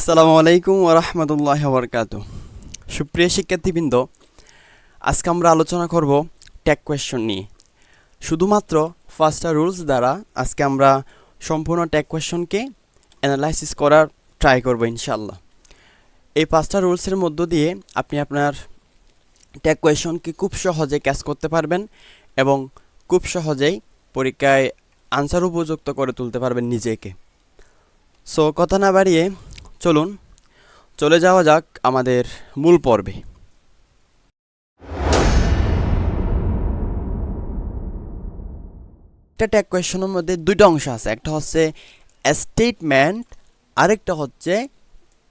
আসসালামু আলাইকুম ওয়া রাহমাতুল্লাহি ওয়া বারাকাতুহু। সুপ্রিয় শিক্ষার্থীবৃন্দ, আজকে আমরা আলোচনা করব ট্যাগ কোয়েশ্চন নিয়ে। শুধুমাত্র ফার্স্টটা রুলস দ্বারা আজকে আমরা সম্পূর্ণ ট্যাগ কোয়েশ্চনকে অ্যানালাইসিস করার ট্রাই করব ইনশাআল্লাহ। এই পাঁচটা রুলসের মধ্য দিয়ে আপনি আপনার ট্যাগ কোয়েশ্চনকে খুব সহজে ক্যাচ করতে পারবেন এবং খুব সহজেই পরীক্ষায় আনসার উপযুক্ত করে তুলতে পারবেন নিজেকে। সো কথা না বাড়িয়ে চলুন চলে যাওয়া যাক আমাদের মূল পর্বে। একটা ট্যাগ কোয়েশ্চনের মধ্যে দুইটা অংশ আছে, একটা হচ্ছে স্টেটমেন্ট, আরেকটা হচ্ছে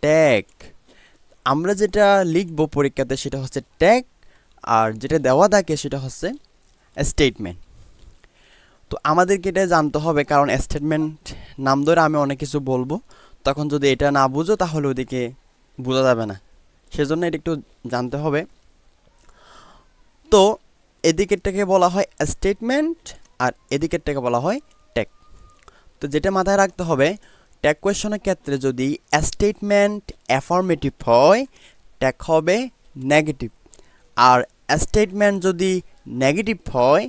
ট্যাগ। আমরা যেটা লিখবো পরীক্ষাতে সেটা হচ্ছে ট্যাগ, আর যেটা দেওয়া থাকে সেটা হচ্ছে স্টেটমেন্ট। তো আমাদেরকে এটা জানতে হবে, কারণ স্টেটমেন্ট নাম ধরে আমি অনেক কিছু বলবো, তখন যদি এটা না বুঝো তাহলে ওদিকে বোঝা যাবে না, সেজন্য এটা একটু জানতে হবে। তো এদিকেরটাকে বলা হয় স্টেটমেন্ট আর এদিকেরটাকে বলা হয় ট্যাগ। তো যেটা মাথায় রাখতে হবে, ট্যাগ কোয়েশ্চনের ক্ষেত্রে যদি স্টেটমেন্ট অ্যাফার্মেটিভ হয়, ট্যাগ হবে নেগেটিভ, আর স্টেটমেন্ট যদি নেগেটিভ হয়,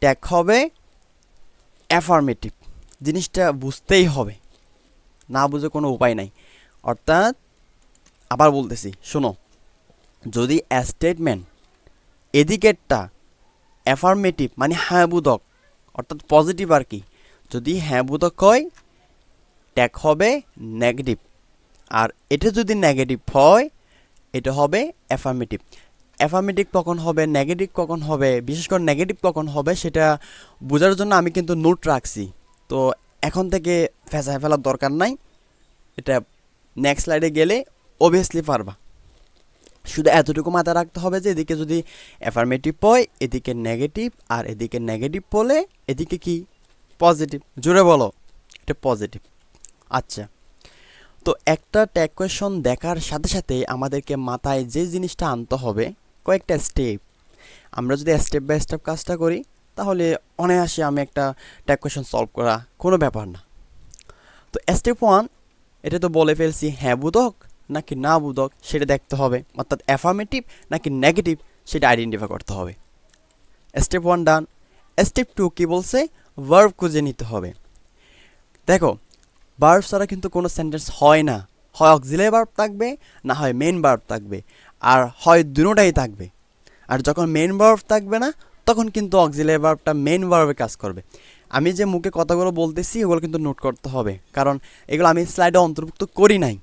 ট্যাগ হবে অ্যাফার্মেটিভ। জিনিসটা বুঝতেই হবে, না বুঝে কোনো উপায় নাই। অর্থাৎ আবার বলতেছি, শোনো, যদি স্টেটমেন্ট এদিকেরটা অ্যাফার্মেটিভ মানে হ্যাঁ বোধক, অর্থাৎ পজিটিভ আর কি, যদি হ্যাঁ বোধক হয় ট্যাগ হবে নেগেটিভ, আর এটা যদি নেগেটিভ হয় এটা হবে অ্যাফার্মেটিভ। অ্যাফার্মেটিভ কখন হবে, নেগেটিভ কখন হবে, বিশেষ করে নেগেটিভ কখন হবে সেটা বোঝার জন্য আমি কিন্তু নোট রাখছি। তো এখন থেকে ফেঁসায় ফেলার দরকার নাই, এটা নেক্সট স্লাইডে গেলে অবভিয়াসলি পারবা। শুধু এতটুকু মাথায় রাখতে হবে যে এদিকে যদি অ্যাফার্মেটিভ হয় এদিকে নেগেটিভ, আর এদিকে নেগেটিভ বলে এদিকে কি পজিটিভ। জোরে বলো, এটা পজিটিভ। আচ্ছা, তো একটা ট্যাগ কোয়েশন দেখার সাথে সাথে আমাদেরকে মাথায় যে জিনিসটা আনতে হবে, কয়েকটা স্টেপ। আমরা যদি স্টেপ বাই স্টেপ কাজটা করি তাহলে অনায়াসে আমি একটা ট্যাগ কোয়েশন সলভ করা কোনো ব্যাপার না। তো স্টেপ ওয়ান, এটা তো বলে ফেলছি হ্যাঁ বোধক নাকি না বোধক সেটা দেখতে হবে, অর্থাৎ অ্যাফার্মেটিভ নাকি নেগেটিভ সেটা আইডেন্টিফাই করতে হবে। স্টেপ ওয়ান ডান। স্টেপ টু কী বলছে, ভার্ব খুঁজে নিতে হবে। দেখো, ভার্ব ছাড়া কিন্তু কোনো সেন্টেন্স হয় না, হয় অক্সিলারি ভার্ব থাকবে, না হয় মেইন ভার্ব থাকবে, আর হয় দুটোটাই থাকবে। আর যখন মেইন ভার্ব থাকবে না তখন কিন্তু অক্সিলারি ভার্বটা মেইন ভার্বে কাজ করবে। আমি যে মুখে কথাগুলো বলতেছি এগুলো কিন্তু নোট করতে হবে, কারণ এগুলো আমি স্লাইডে অন্তর্ভুক্ত করি নাই।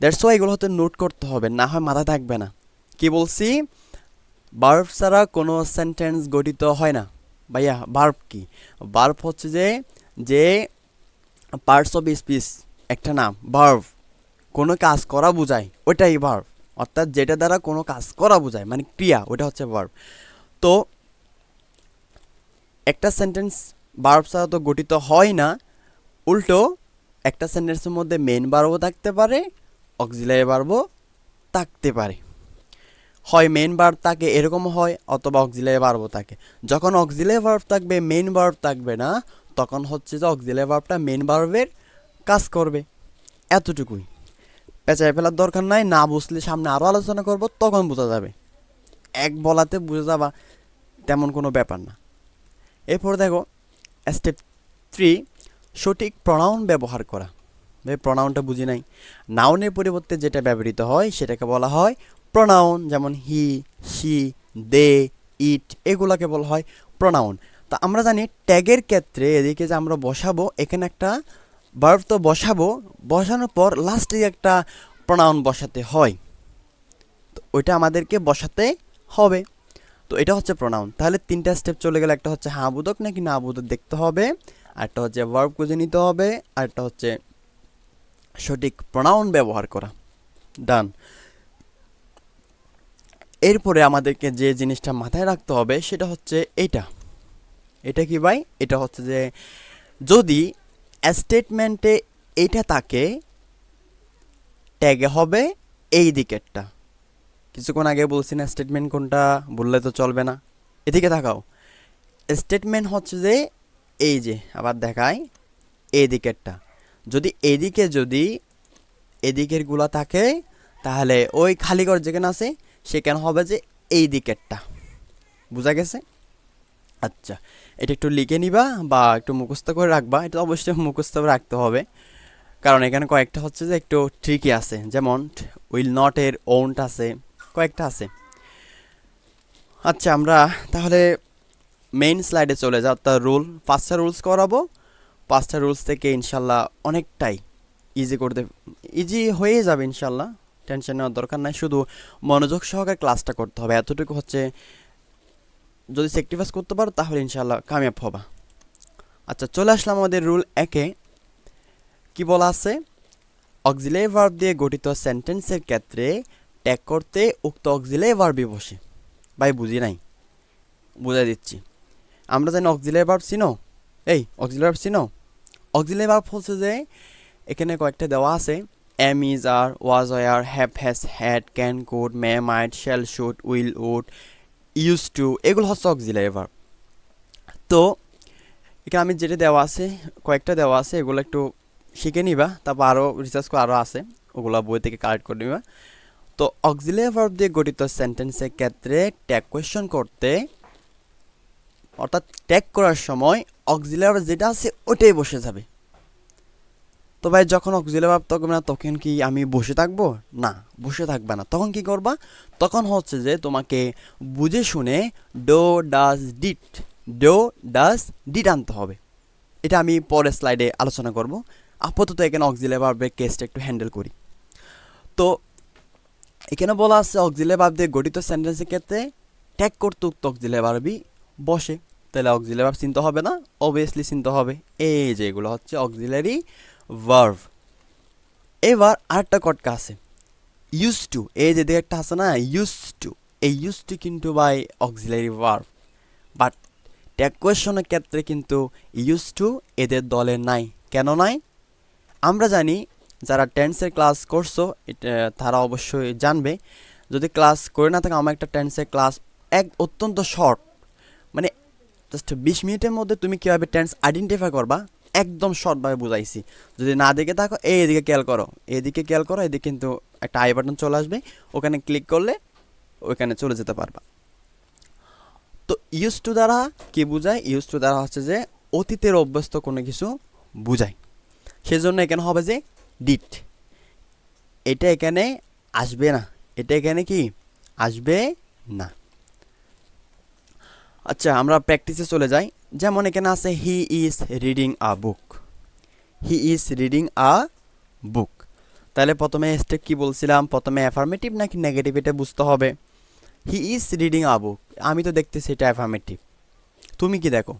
দ্যাটস ওয়াই এগুলো হতে নোট করতে হবে, না হয় মাথায় থাকবে না। কি বলছি, ভার্ব ছাড়া কোনো সেন্টেন্স গঠিত হয় না। ভাইয়া ভার্ব কি, ভার্ব হচ্ছে যে যে পার্টস অফ স্পিচ একটা নাম, ভার্ব কোনো কাজ করা বোঝায় ওইটাই ভার্ব, অর্থাৎ যেটা দ্বারা কোনো কাজ করা বোঝায় মানে ক্রিয়া, ওটা হচ্ছে ভার্ব। তো একটা সেন্টেন্স ভার্ব ছাড়া তো গঠিত হয় না, উল্টো একটা সেন্টেন্সের মধ্যে মেইন ভার্বও থাকতে পারে, অক্সিলারি ভার্বও থাকতে পারে। হয় মেইন ভার্ব থাকে এরকম হয়, অথবা অক্সিলারি ভার্বও থাকে। যখন অক্সিলারি ভার্ব থাকবে মেইন ভার্ব থাকবে না, তখন হচ্ছে যে অক্সিলারি ভার্বটা মেইন ভার্বের কাজ করবে। এতটুকুই, পেঁচায় ফেলার দরকার নাই, না বুঝলে সামনে আরও আলোচনা করব তখন বোঝা যাবে, এক বলাতে বুঝে যাবা তেমন কোনো ব্যাপার না। এরপর দেখো স্টেপ থ্রি, সঠিক প্রনাউন ব্যবহার করা। ভাই প্রনাউনটা বুঝি নাই। নাউনের পরিবর্তে যেটা ব্যবহৃত হয় সেটাকে বলা হয় প্রনাউন, যেমন হি, শি, দে, ইট, এগুলাকে বলা হয় প্রনাউন। তা আমরা জানি ট্যাগের ক্ষেত্রে এদিকে যে আমরা বসাবো, এখানে একটা ভার্ব তো বসাবো, বসানোর পর লাস্টে একটা প্রনাউন বসাতে হয়, তো ওইটা আমাদেরকে বসাতে হবে। তো এটা হচ্ছে প্রনাউন। তাহলে তিনটা স্টেপ চলে গেলে, একটা হচ্ছে হ্যাঁ বোধক নাকি না বোধক দেখতে হবে, আরেকটা হচ্ছে ভার্ব খুঁজে নিতে হবে, আরেকটা হচ্ছে সঠিক প্রনাউন ব্যবহার করা। ডান। এরপরে আমাদেরকে যে জিনিসটা মাথায় রাখতে হবে সেটা হচ্ছে এটা। এটা কি ভাই, এটা হচ্ছে যে যদি স্টেটমেন্টে এইটা থাকে, ট্যাগে হবে এই দিকেরটা। কিছুক্ষণ আগে বলছি না স্টেটমেন্ট কোনটা, বললে তো চলবে না। এদিকে তাকাও, স্টেটমেন্ট হচ্ছে যে এই যে, আবার দেখাই এই দিকেরটা। যদি এদিকে যদি এদিকের গুলা থাকে, তাহলে ওই খালি ঘর যেখানে আছে সেখানে হবে যে এই দিকেরটা। বোঝা গেছে? আচ্ছা, এটা একটু লিখে নিবা বা একটু মুখস্থ করে রাখবা। এটা অবশ্যই মুখস্থ করে রাখতে হবে, কারণ এখানে কয়েকটা হচ্ছে যে একটু ট্রিকি আছে, যেমন উইল নট এর ওন্ট আছে, কয়েকটা আছে। আচ্ছা, আমরা তাহলে মেইন স্লাইডে চলে যাও। তার রুল 5টা রুলস করাবো। 5টা রুলস থেকে ইনশাল্লাহ অনেকটাই ইজি হয়ে যাবে ইনশাল্লাহ। টেনশন নেওয়ার দরকার নাই, শুধু মনোযোগ সহকারে ক্লাসটা করতে হবে। এতটুকু হচ্ছে যদি স্যাক্রিফাইস করতে পারো তাহলে ইনশাল্লাহ কামিয়াব হবা। আচ্ছা, চলে আসলাম আমাদের রুল 1-এ। কি বলা আছে? অক্সিলারি ভার্ব দিয়ে গঠিত সেন্টেন্সের ক্ষেত্রে ট্যাগ করতে উক্ত অক্সিলারি ভার্বই বসে। ভাই বুঝি নাই, বুঝাই দিচ্ছি। আমরা জানি অক্সিলারি ভার্ব চিনো? অক্সিলারি ভার্ব চিনো? অক্সিলারি ভার্ব হচ্ছে যে এখানে কয়েকটা দেওয়া আছে, am, is, are, was, were, have, has, had, can, could, may, might, shall, should, will, would, use to, এগুলো হচ্ছে অক্সিলারি ভার্ব। তো এখানে আমি যেটা দেওয়া আছে, কয়েকটা দেওয়া আছে, এগুলো একটু শিখে নিবা, তারপর আরও রিসার্চ করে আরও আছে, ওগুলো বই থেকে কালেক্ট করে নিবা। তো অক্সিলারি ভার্ব দিয়ে গঠিত সেন্টেন্সের ক্ষেত্রে ট্যাগ কোয়েশ্চন করতে, অর্থাৎ ট্যাগ করার সময় অক্সিলারি ভার্ব যেটা আছে ওটাই বসে যাবে। তো ভাই যখন অক্সিলারি ভার্ব থাকবে না তখন কি আমি বসে থাকবো? না, বসে থাকবে না। তখন কি করবা? তখন হচ্ছে যে তোমাকে বুঝে শুনে do does did, do does did আনতে হবে। এটা আমি পরের স্লাইডে আলোচনা করব। আপাতত এখানে অক্সিলারি ভার্বের কেসটা একটু হ্যান্ডেল করি। তো এখানে বলা আছে অক্সিলারি ভার্ব দিয়ে গঠিত সেন্টেন্সের ক্ষেত্রে ট্যাগ করতে উক্ত অক্সিলারি ভার্বই বসে। তাহলে অক্সিলারি ভার্ব চিনতে হবে না? অবভিয়াসলি চিনতে হবে। এই যে এগুলো হচ্ছে অক্সিলারি ভার্ব। এবার আরেকটা কটকা আছে, ইউজ টু। এই যে একটা আছে না ইউজ টু, এই ইউজ টু কিন্তু by auxiliary verb, but tag কোয়েশনের ক্ষেত্রে কিন্তু ইউজ টু এদের দলে নাই। কেন নাই? আমরা জানি, যারা টেন্সের ক্লাস করছো তারা অবশ্যই জানবে। যদি ক্লাস করে না থাকে, আমার একটা টেন্সের ক্লাস অত্যন্ত শর্ট, মানে জাস্ট 20 মিনিটের মধ্যে তুমি কীভাবে টেন্স আইডেন্টিফাই করবা একদম শর্টভাবে বুঝাইছি। যদি না দেখে থাকো, এদিকে খেয়াল করো, এদিকে কিন্তু একটা আই বাটন চলে আসবে, ওখানে ক্লিক করলে ওইখানে চলে যেতে পারবা। তো ইউজ টু দ্বারা কি বোঝায়? ইউজ টু দ্বারা হচ্ছে যে অতীতের অভ্যস্ত কোনো কিছু বোঝায়। সেজন্য এখানে হবে যে ডিড, এটা এখানে আসবে না, এটা এখানে কি আসবে না। আচ্ছা, আমরা প্র্যাকটিসে চলে যাই। যেমন এখানে আছে he is reading a book, he is reading a book. তাহলে প্রথমে স্টেপ কি বলছিলাম? প্রথমে অ্যাফার্মেটিভ নাকি নেগেটিভ এটা বুঝতে হবে। হি ইজ রিডিং আ বুক, আমি তো দেখতেছি এটা অ্যাফার্মেটিভ। তুমি কি দেখো?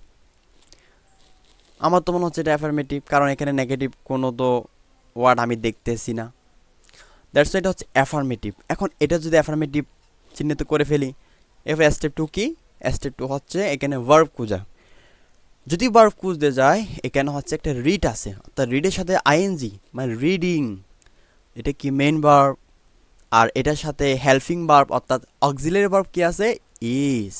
আমার তো মনে হচ্ছে এটা অ্যাফার্মেটিভ, কারণ এখানে নেগেটিভ কোনো তো ওয়ার্ড আমি দেখতেছি না। দ্যাটস এটা হচ্ছে অ্যাফার্মেটিভ। এখন এটা যদি অ্যাফার্মেটিভ চিহ্নিত করে ফেলি, এবার স্টেপ টু কি? স্টেপ টু হচ্ছে এখানে ভার্ব খোঁজা। যদি ভার্ব খুঁজতে যায়, এখানে হচ্ছে একটা রিড আছে, অর্থাৎ রিডের সাথে আইএনজি মানে রিডিং, এটা কি মেইন ভার্ব, আর এটার সাথে হেল্পিং ভার্ব অর্থাৎ অক্সিলারি ভার্ব কি আছে? ইজ।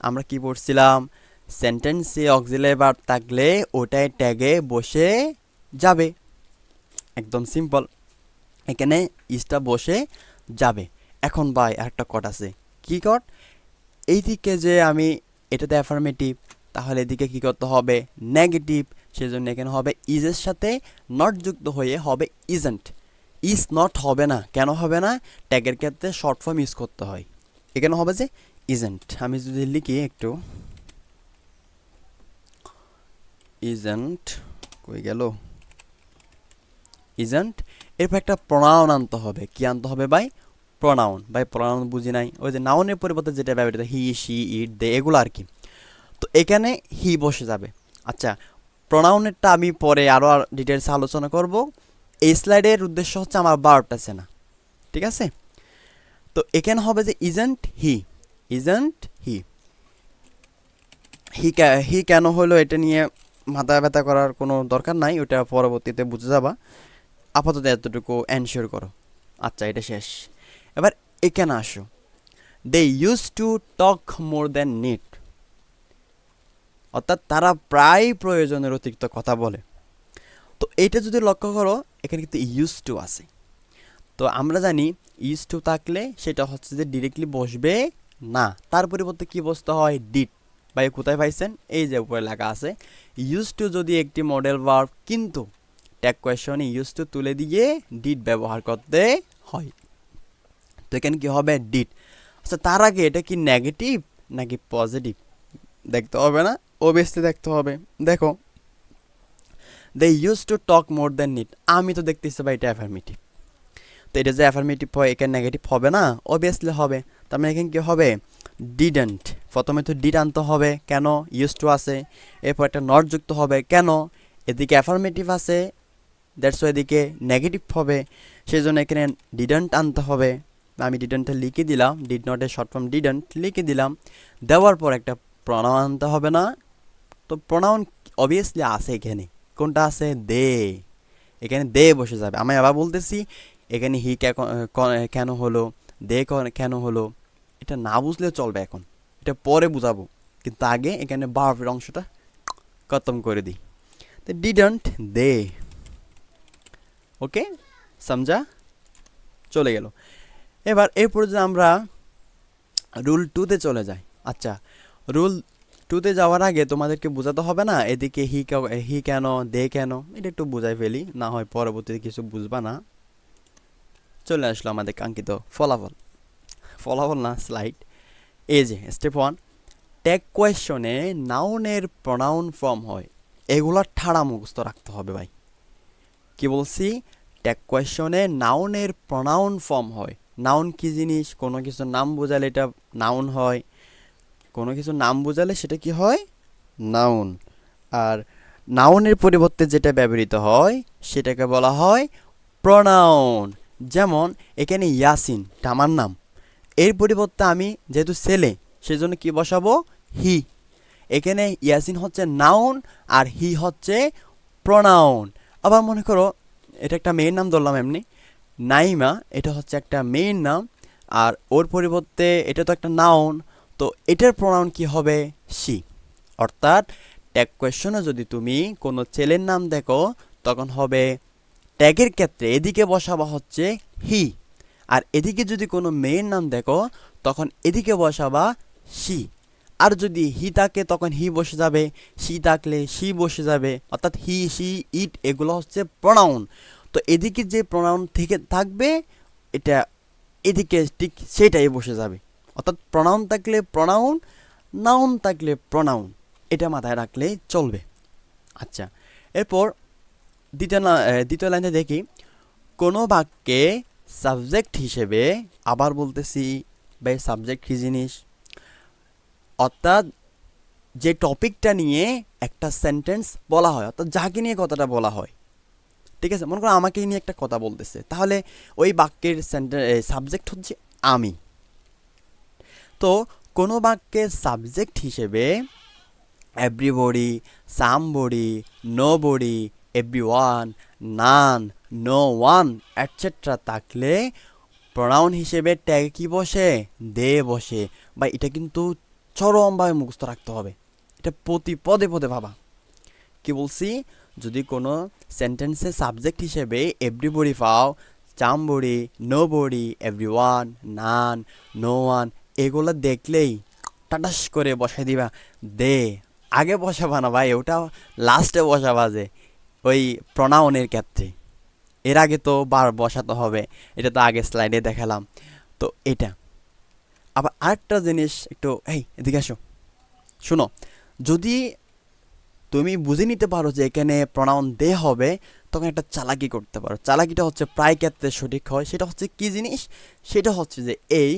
আমরা কি পড়ছিলাম? সেন্টেন্সে অক্সিলারি ভার্ব থাকলে ওটাই ট্যাগে বসে যাবে। একদম সিম্পল, এখানে ইজটা বসে যাবে। এখন ভাই আরেকটা কট আছে। কি কট? এইদিকে যে আমি এটাতে অ্যাফার্মেটিভ, তাহলে এদিকে কি করতে হবে? নেগেটিভ। সেজন্য এখানে হবে ইজের সাথে নট যুক্ত হয়ে হবে ইজেন্ট। ইজ নট হবে না। কেন হবে না? ট্যাগের ক্ষেত্রে শর্ট ফর্ম ইউজ করতে হয়। এখানে হবে যে ইজেন্ট। আমি যদি লিখি একটু, ইজেন্ট কই গেল? ইজেন্ট। এরপর একটা প্রনাউন আনতে হবে। কি আনতে হবে ভাই? প্রনাউন। ভাই প্রনাউন বুঝি নাই। ওই যে নাউনের পরিবর্তে যেটা ব্যবহৃত, হি, শি, ইট, দে, এগুলো আর কি। তো এখানে হি বসে যাবে। আচ্ছা, প্রনাউনেরটা আমি পরে আরও ডিটেলসে আলোচনা করব। এই স্লাইডের উদ্দেশ্য হচ্ছে আমার ভার্বটা চেনা, ঠিক আছে? তো এখানে হবে যে ইজেন্ট হি, ইজেন্ট হি। হি কেন হলো এটা নিয়ে মাথা ব্যথা করার কোনো দরকার নাই, ওটা পরবর্তীতে বুঝে যাবা। আপাতত এতটুকু এনশিওর করো। আচ্ছা, এটা শেষ। এবার এখানে আসো, they use to talk more than need, অর্থাৎ তারা প্রায় প্রয়োজনের অতিরিক্ত কথা বলে। তো এইটা যদি লক্ষ্য করো, এখানে কিন্তু ইউজ টু আছে। তো আমরা জানি ইউজ টু থাকলে সেটা হচ্ছে যে ডিরেক্টলি বসবে না, তার পরিবর্তে কি বসতে হয়, ডিড। ভাই কোথায় পাইছেন, এই যে উপরে লেখা আছে ইউজ টু যদি একটি মডেল ভার্ব, কিন্তু ট্যাগ কোয়েশনে ইউজ টু তুলে দিয়ে ডিড ব্যবহার করতে হয়। তো এখানে কি হবে, ডিড। আচ্ছা তার আগে এটা কি নেগেটিভ নাকি পজিটিভ দেখতে হবে না, অবভিয়াসলি দেখতে হবে। দেখো they use to talk more than need, আমি তো দেখতেছি ভাই এটা অ্যাফার্মেটিভ। তো এটা যে অ্যাফার্মেটিভ হয় এখানে নেগেটিভ হবে না, অবভিয়াসলি হবে। তার মানে এখানে কী হবে, ডিডন্ট। প্রথমে তো ডিড আনতে হবে, কেন, ইউজ টু আছে। এরপর একটা নট যুক্ত হবে, কেন, এদিকে অ্যাফার্মেটিভ আছে, দ্যাটস এদিকে নেগেটিভ হবে, সেই জন্য এখানে ডিডন্ট আনতে হবে। আমি ডিডন্টটা লিখে দিলাম, ডিড নটের শর্ট ফর্ম ডিডন্ট লিখে দিলাম। দেওয়ার পর একটা প্রনাউন আনতে হবে না, তো প্রনাউন অবভিয়াসলি আছে এখানে, কোনটা আছে, দে। এখানে দে বসে যাবে। আমি আবার বলতেছি, এখানে হি কেন হলো, দে কেন হলো, এটা না বুঝলেও চলবে, এখন এটা পরে বুঝাবো, কিন্তু আগে এখানে ভার্বের অংশটা খতম করে দিই। তো ডিডন্ট দে, ওকে, সমঝা, চলে গেল। এবার এরপর যে আমরা রুল 2-তে চলে যাই। আচ্ছা রুল 2-তে যাওয়ার আগে তোমাদেরকে বোঝাতে হবে না, এদিকে হি কেন, দে কেন, এটা একটু বুঝাই ফেলি, না হয় পরবর্তীতে কিছু বুঝবা না। চলে আসলো আমাদের কাঙ্ক্ষিত ফলাফল, ফলাফল না স্লাইড। এই যে স্টেপ 1, ট্যাগ কোয়েশনে নাউনের প্রনাউন ফর্ম হয়, এগুলা ঠাড়া মুখস্থ রাখতে হবে ভাই। কি বলছি, ট্যাগ কোয়েশনে নাউনের প্রনাউন ফর্ম হয়। নাউন কি জিনিস, কোনো কিছু নাম বোঝালে এটা নাউন হয়, কোনো কিছু নাম বোঝালে সেটা কি হয়, নাউন। আর নাউনের পরিবর্তে যেটা ব্যবহৃত হয় সেটাকে বলা হয় প্রনাউন। যেমন এখানে ইয়াসিন আমার নাম, এর পরিবর্তে আমি যেহেতু ছেলে সেজন্য কি বসাবো, হি। এখানে ইয়াসিন হচ্ছে নাউন আর হি হচ্ছে প্রনাউন। আবার মনে করো এটা একটা মেয়ের নাম ধরলাম এমনি, নাইমা, এটা হচ্ছে একটা মেয়ের নাম, আর ওর পরিবর্তে এটা তো একটা নাউন, তো এটার প্রনাউন কি হবে, সি। অর্থাৎ ট্যাগ কোয়েশনে যদি তুমি কোনো ছেলের নাম দেখো তখন হবে ট্যাগের ক্ষেত্রে এদিকে বসাবা হচ্ছে হি, আর এদিকে যদি কোনো মেয়ের নাম দেখো তখন এদিকে বসাবা সি। আর যদি হি থাকে তখন হি বসে যাবে, সি থাকলে সি বসে যাবে, অর্থাৎ হি, সি, ইট এগুলো হচ্ছে প্রনাউন। তো এদিকে যে প্রনাউন থেকে থাকবে এটা এদিকে ঠিক সেটাই বসে যাবে, অর্থাৎ প্রনাউন থাকলে প্রনাউন, নাউন থাকলে প্রনাউন, এটা মাথায় রাখলে চলবে। আচ্ছা এরপর দ্বিতীয় লাইনে দেখি, কোনো বাক্যে সাবজেক্ট হিসেবে, আবার বলতেছি ভাই সাবজেক্ট কী জিনিস, অর্থাৎ যে টপিকটা নিয়ে একটা সেন্টেন্স বলা হয়, অর্থাৎ যাকে নিয়ে কথাটা বলা হয়, ঠিক আছে, মনে করো আমাকে নিয়ে একটা কথা বলতেছে, তাহলে ওই বাক্যের সাবজেক্ট হচ্ছে আমি। তো কোনো বাক্যের সাবজেক্ট হিসেবে এভরিবডি, সামবডি, নোবডি, এভরিওয়ান, নান, নো ওয়ান এটসেট্রা থাকলে প্রনাউন হিসেবে ট্যাগ কি বসে, দে বসে। বা এটা কিন্তু চরমভাবে মুখস্থ রাখতে হবে, এটা প্রতি পদে পদে ভাবা। কি বলছি, যদি কোনো সেন্টেন্সে সাবজেক্ট হিসেবে এভরিবডি পাও, সামবডি, নোবডি, এভরিওয়ান, নান, নো ওয়ান, এগুলো দেখলেই টাটাস করে বসাই দিবা দে। আগে বসাবা না ভাই, ওটা লাস্টে বসাবা, যে ওই প্রনাউনের ক্ষেত্রে, এর আগে তো বার বসাতে হবে, এটা তো আগে স্লাইডে দেখালাম। তো এটা আবার আরেকটা জিনিস, একটু এই এদিকে আসো, শুনো, যদি তুমি বুঝে নিতে পারো যে এখানে প্রনাউন দে হবে, তখন একটা চালাকি করতে পারো। চালাকিটা হচ্ছে প্রায় ক্ষেত্রে সঠিক হয়। সেটা হচ্ছে কি জিনিস, সেটা হচ্ছে যে এই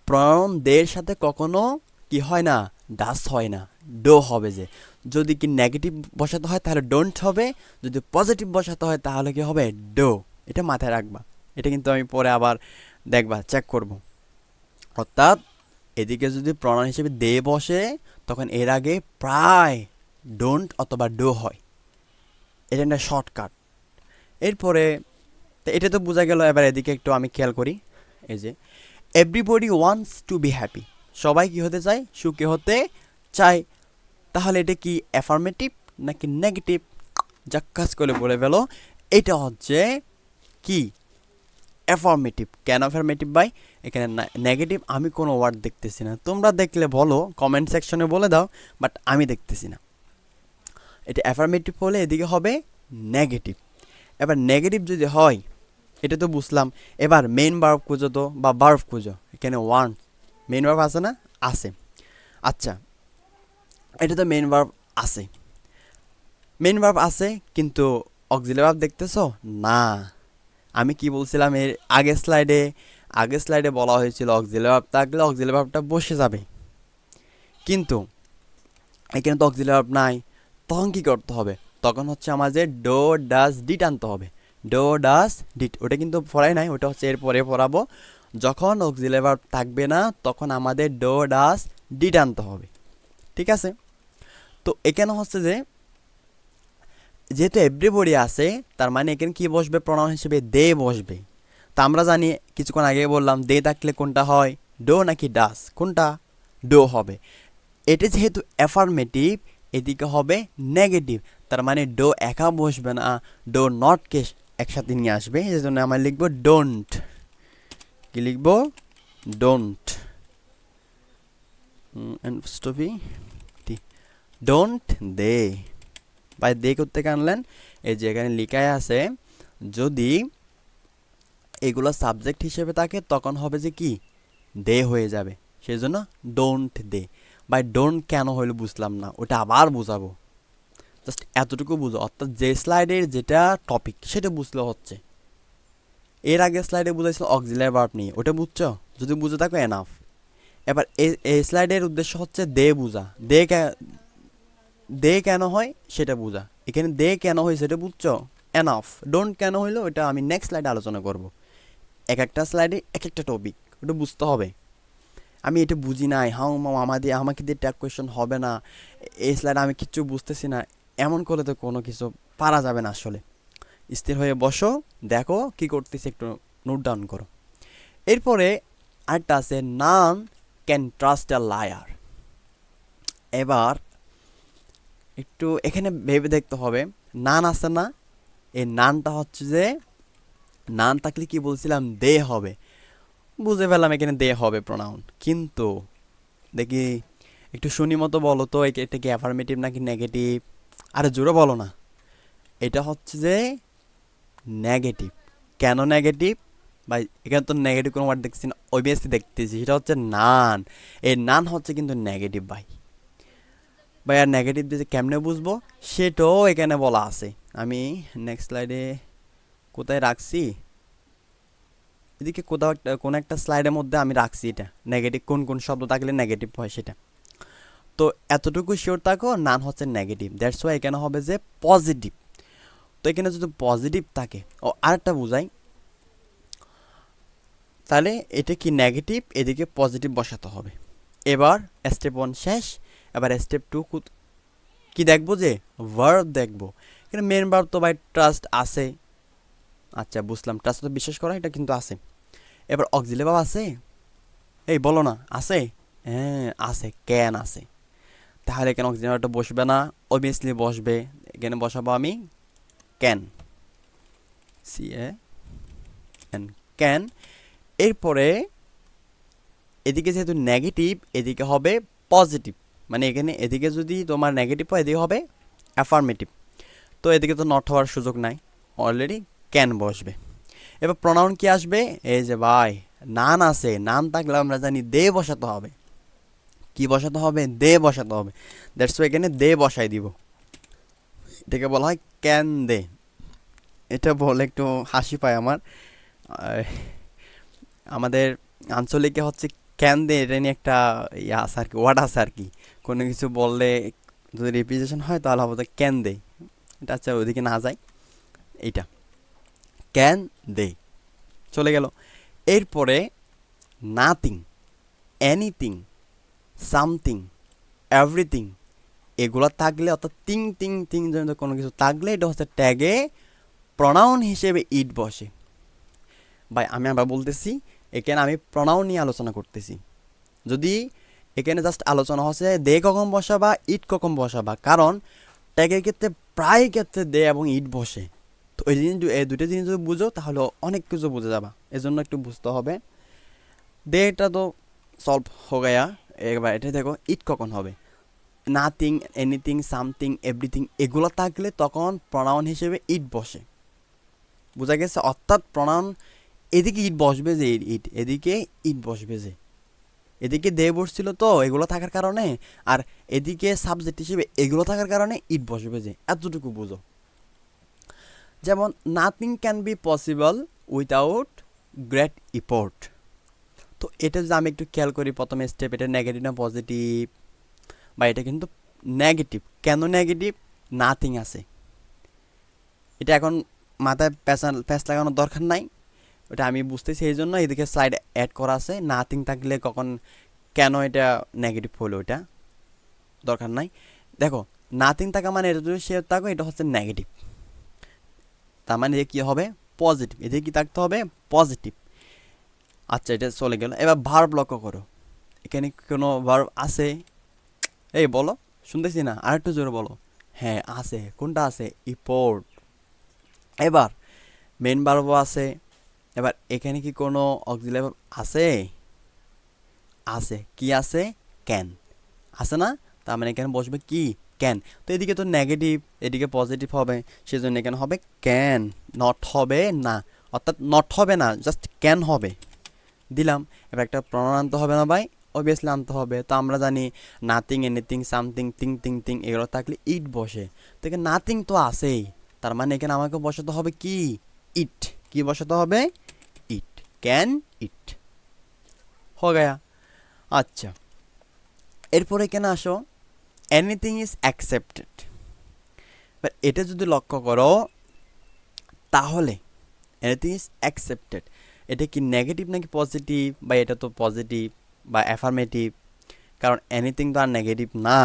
প্রনাউন দের সাথে কখনো কি হয় না, ডাস হয় না, ডো হবে। যে যদি কি নেগেটিভ বসাতে হয় তাহলে ডোন্ট হবে, যদি পজিটিভ বসাতে হয় তাহলে কি হবে, ডো। এটা মাথায় রাখবা, এটা কিন্তু আমি পরে আবার দেখবা চেক করব। অর্থাৎ এদিকে যদি প্রনাউন হিসেবে দে বসে তখন এর আগে প্রায় ডোন্ট অথবা ডো হয়, এটা একটা শর্টকাট। এরপরে এটা তো বোঝা গেল। এবার এদিকে একটু আমি খেয়াল করি, এই যে everybody wants to be happy, সবাই কি হতে চায়, সুখী হতে চায়। তাহলে এটা কি অ্যাফার্মেটিভ নাকি নেগেটিভ, যা কাজ করে বলে ফেলো, এটা হচ্ছে কি অ্যাফার্মেটিভ। কেন অ্যাফার্মেটিভ ভাই? এখানে নেগেটিভ আমি কোনো ওয়ার্ড দেখতেছি না, তোমরা দেখলে বলো, কমেন্ট সেকশনে বলে দাও, বাট আমি দেখতেছি না। এটা অ্যাফার্মেটিভ হলে এদিকে হবে নেগেটিভ। এবার নেগেটিভ যদি হয়, এটা তো বুঝলাম। এবার মেইন ভার্ব খুঁজো তো, বা ভার্ব খুঁজো। এখানে ওয়ান মেইন ভার্ব আছে না? আছে। আচ্ছা, এটা তো মেইন ভার্ব আছে, মেইন ভার্ব আছে, কিন্তু অক্সিলারি ভার্ব দেখতেছো না। আমি কি বলছিলাম এর আগের স্লাইডে বলা হয়েছিল অক্সিলারি ভার্ব থাকলে অক্সিলারি ভার্বটা বসে যাবে, কিন্তু এখানে তো অক্সিলারি ভার্ব নাই। তখন কি করতে হবে? তখন হচ্ছে আমাদের ডো ডাস ডিট আনতে হবে। ডো ডাস ডিট, ওটা কিন্তু পড়াই নাই, ওটা হচ্ছে এরপরে পড়াবো। যখন অক্সিলারি ভার্ব থাকবে না তখন আমাদের ডো ডাস ডিট আনতে হবে, ঠিক আছে? তো এখানে হচ্ছে যে যেহেতু এভরিবডি আছে, তার মানে এখানে কি বসবে? প্রনাউন হিসেবে দে বসবে। তা আমরা জানি, কিছুক্ষণ আগে বললাম, দে থাকলে কোনটা হয়? ডো নাকি ডাস? কোনটা? ডো হবে। এটা যেহেতু অ্যাফার্মেটিভ, এদিকে হবে নেগেটিভ, তার মানে ডো একা বসবে না, ডো নটকে একসাথে নিয়ে আসবে। এই জন্য আমরা লিখবো ডোন্ট। কি লিখবো? ডোন্ট। স্টপি ডোন্ট দে। বা দে করতে আনলেন, এই যে এখানে লিখাই আছে, যদি এগুলো সাবজেক্ট হিসেবে থাকে তখন হবে যে কি? দে হয়ে যাবে। সেই জন্য ডোন্ট দে। বাই ডোন্ট কেন হইলো বুঝলাম না, ওটা আবার বুঝাবো। জাস্ট এতটুকু বুঝো, অর্থাৎ যে স্লাইডের যেটা টপিক সেটা বুঝলে হচ্ছে। এর আগে স্লাইডে বুঝাইছিল অক্সিলারি ভার্ব নিয়ে, ওটা বুঝছো? যদি বুঝে থাকো এনাফ। এবার এই স্লাইডের উদ্দেশ্য হচ্ছে দে বুঝা। দে কেন হয় সেটা বুঝা। এখানে দে কেন হয় সেটা বুঝছো? এনাফ। ডোন্ট কেন হইলো ওটা আমি নেক্সট স্লাইডে আলোচনা করব। এক একটা স্লাইডে এক একটা টপিক, ওটা বুঝতে হবে। আমি এটা বুঝি নাই, হাউ আমাকে দিয়ে ট্যাগ কোয়েশ্চেন হবে না, এই স্লাইডে আমি কিচ্ছু বুঝতেছি না, এমন করলে তো কোনো কিছু পারা যাবে না। আসলে স্থির হয়ে বসো, দেখো কি করতেছি, একটু নোট ডাউন করো। এরপরে আরেকটা আছে, none can trust a liar. এবার একটু এখানে ভেবে দেখতে হবে, নান আছে না, এই নানটা হচ্ছে যে, নান থাকলে কি বলছিলাম? দে হবে। বুঝে ফেললাম এখানে দে হবে প্রোনাউন, কিন্তু দেখি একটু শুনি মতো বলো তো, এটা কি অ্যাফার্মেটিভ নাকি নেগেটিভ? আরে জোরে বলো না। এটা হচ্ছে যে নেগেটিভ। কেন নেগেটিভ? ভাই এখানে তো নেগেটিভ কোনো ওয়ার্ড দেখছি না, অবভিয়াসলি দেখতেছি, সেটা হচ্ছে নান। এই নান হচ্ছে কিন্তু নেগেটিভ ভাই। ভাই আর নেগেটিভ দিয়ে কেমনে বুঝবো সেটাও এখানে বলা আছে। আমি নেক্সট স্লাইডে কোথায় রাখছি, এদিকে কোথাও একটা, কোনো একটা স্লাইডের মধ্যে আমি রাখছি এটা, নেগেটিভ কোন কোন শব্দ থাকলে নেগেটিভ হয় সেটা। তো এতটুকু শিওর থাকো, নান হচ্ছে নেগেটিভ, দ্যাটস ওয়াই এখানে হবে যে পজিটিভ। তো এখানে যদি পজিটিভ থাকে, ও আরেকটা বুঝাই, তাহলে এটা কি নেগেটিভ, এদিকে পজিটিভ বসাতে হবে। এবার স্টেপ 1 শেষ। এবার স্টেপ 2 কি দেখবো? যে ভার্ব দেখবো। এখানে মেন ভার্ব তো ভাই ট্রাস্ট আছে। আচ্ছা বুঝলাম, ট্রাস্ট তো বিশ্বাস করা, এটা কিন্তু আছে। এবার অক্সিলারি ভার্ব আছে? এই বলো না, আছে? হ্যাঁ আছে, ক্যান আছে। তাহলে এখানে অক্সিলারি ভার্বটা বসবে না? অবভিয়াসলি বসবে। এখানে বসাবো আমি ক্যান, CAN, ক্যান। এরপরে এদিকে যেহেতু নেগেটিভ, এদিকে হবে পজিটিভ, মানে এখানে এদিকে যদি তোমার নেগেটিভ হয় এদিকে হবে অ্যাফার্মেটিভ। তো এদিকে তো নট হওয়ার সুযোগ নাই, অলরেডি ক্যান বসবে। এবার প্রনাউন কি আসবে? এই যে ভাই নান আছে, নান থাকলে আমরা জানি দে বসাতে হবে। কি বসাতে হবে? দে বসাতে হবে। দ্যাটস ওয়াই এখানে দে বসাই দিব। এটাকে বলা হয় ক্যান দে। এটা বলে একটু হাসি পায় আমার। আমাদের আঞ্চলিকে হচ্ছে ক্যান দে, এটা নিয়ে একটা ইয়ে আছে আর কি, ওয়ার্ড আছে আর কি। কোনো কিছু বললে যদি রিপিটেশন হয় তাহলে হবে ক্যান দে। এটা আচ্ছা ওইদিকে না যায়, এইটা ক্যান দে চলে গেল। এরপরে নাথিং, এনিথিং, সামথিং, এভরিথিং, এগুলো থাকলে, অর্থাৎ তিং তিং তিং জনিত কোনো কিছু থাকলে এটা হচ্ছে ট্যাগে প্রনাউন হিসেবে ইট বসে। ভাই আমি আবার বলতেছি, এখানে আমি প্রনাউন নিয়ে আলোচনা করতেছি। যদি এখানে জাস্ট আলোচনা হচ্ছে দে কখন বসাবা, ইট কখন বসাবা, কারণ ট্যাগের ক্ষেত্রে প্রায় ক্ষেত্রে দে এবং ইট বসে। তো এই দুটো জিনিস যদি বুঝো তাহলে অনেক কিছু বুঝে যাবা, এজন্য একটু বুঝতে হবে। এটা তো সলভ হয়ে গেয়া। এবার এটা দেখো ইট কখন হবে, নাথিং, এনিথিং, সামথিং, এভরিথিং এগুলো থাকলে তখন প্রনাউন হিসেবে ইট বসে, বোঝা গেছে? অর্থাৎ প্রনাউন এদিকে ইট বসবে যে, ইট এদিকে ইট বসবে যে, এদিকে দে বসছিল তো এগুলো থাকার কারণে, আর এদিকে সাবজেক্ট হিসেবে এগুলো থাকার কারণে ইট বসবে যে, এতটুকু বুঝো। যেমন nothing can be possible without great effort. তো এটা যদি আমি একটু খেয়াল করি, প্রথমে স্টেপ, এটা নেগেটিভ না পজিটিভ? বা এটা কিন্তু নেগেটিভ। কেন নেগেটিভ? নাথিং আছে, এটা এখন মাথায় প্যাঁচ লাগানোর দরকার নাই, ওটা আমি বুঝতেছি, এই জন্য এদিকে স্লাইড অ্যাড করা আছে। নাথিং থাকলে কখন কেন এটা নেগেটিভ হলো ওটা দরকার নাই। দেখো নাথিং থাকা মানে এটা যদি সে থাকো এটা হচ্ছে নেগেটিভ, তার মানে কী হবে? পজিটিভ। এদিকে কি থাকতে হবে? পজিটিভ। আচ্ছা এটা চলে গেল। এবার ভার্ব লক্ষ্য করো, এখানে কোনো ভার্ব আছে? এই বলো, শুনতেছি না, আরেকটু জোরে বলো। হ্যাঁ আছে। কোনটা আছে? ইফোর্ট। এবার মেন ভার্বও আছে। এবার এখানে কি কোনো অক্সিলারি ভার্ব আছে? আছে। কি আছে? ক্যান আছে না? তার মানে এখানে বসবে কি? ক্যান। তো এদিকে তো নেগেটিভ, এদিকে পজিটিভ হবে, সেজন্য এখানে হবে ক্যান, নট হবে না। অর্থাৎ নট হবে না, জাস্ট ক্যান হবে। দিলাম। এবার একটা প্রনাউন আনতে হবে না ভাই? অবভিয়াসলি আনতে হবে। তো আমরা জানি নাথিং, এনিথিং, সামথিং, থিং এগুলো থাকলে ইট বসে। তো এখানে নাথিং তো আছেই, তার মানে এখানে আমাকে বসাতে হবে কি? ইট। কি বসাতে হবে? ইট। ক্যান ইট। হয়ে গয়া। আচ্ছা এরপরে এখানে আসো, এনিথিং ইজ অ্যাকসেপ্টেড। বাট এটা যদি লক্ষ্য করো তাহলে এনিথিং ইজ অ্যাকসেপ্টেড এটা কি নেগেটিভ নাকি পজিটিভ? বা এটা তো পজিটিভ বা অ্যাফার্মেটিভ, কারণ এনিথিং তো আর নেগেটিভ না।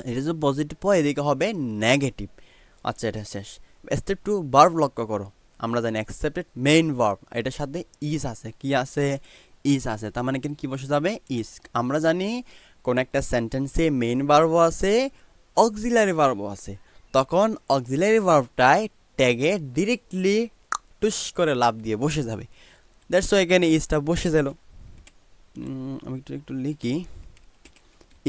এটা যদি পজিটিভ হয় এদিকে হবে নেগেটিভ। আচ্ছা এটা শেষ। স্টেপ 2 ভার্ব লক্ষ্য করো। আমরা জানি অ্যাকসেপ্টেড মেইন ভার্ব, এটার সাথে ইজ আছে। কি আছে? ইজ আছে। তার মানে কি বসে যাবে? ইজ। আমরা জানি কোন একটা সেন্টেন্সে মেইন ভার্বও আছে, অক্সিলারি ভার্বও আছে, তখন অক্সিলারি ভার্বটাই ট্যাগে ডিরেক্টলি টুস করে লাভ দিয়ে বসে যাবে। দ্যাটস ওয়াই এখানে ইজটা বসে গেল। আমি একটু লিখি,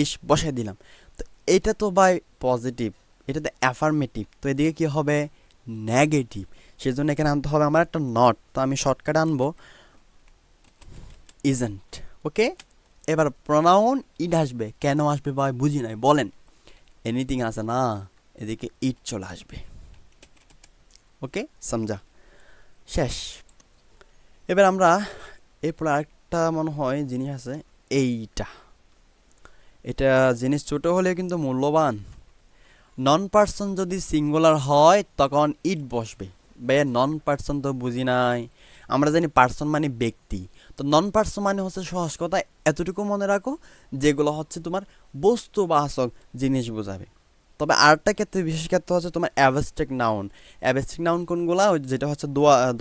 ইস বসাই দিলাম। তো এটা তো বাই পজিটিভ, এটা তো অ্যাফার্মেটিভ, তো এদিকে কি হবে? নেগেটিভ। সেজন্য এখানে আনতে হবে আমার একটা নট। তো আমি শর্টকাট আনবো ইজেন্ট। ওকে। এবার প্রনাউন ইট আসবে। কেন আসবে ভাই বুঝি নাই, বলেন? এনিথিং আছে না, এদিকে ইট চলে আসবে। ওকে সমঝা? শেষ। এবার আমরা এরপর আরেকটা মনে হয় জিনিস আছে, এইটা। এটা জিনিস ছোট হলে কিন্তু মূল্যবান। নন পার্সন যদি সিঙ্গুলার হয় তখন ইট বসবে। ভাইয়া নন পার্সন তো বুঝি নাই। আমরা জানি পার্সন মানে ব্যক্তি, তো নন পার্সন মানে হচ্ছে সহজ কথা এতটুকু মনে রাখো, যেগুলো হচ্ছে তোমার বস্তুবাচক জিনিস বোঝাবে। তবে আরেকটা ক্ষেত্রে, বিশেষ ক্ষেত্রে হচ্ছে তোমার অ্যাবস্ট্রাক্ট নাউন। অ্যাবস্ট্রাক্ট নাউন কোনগুলা? যেটা হচ্ছে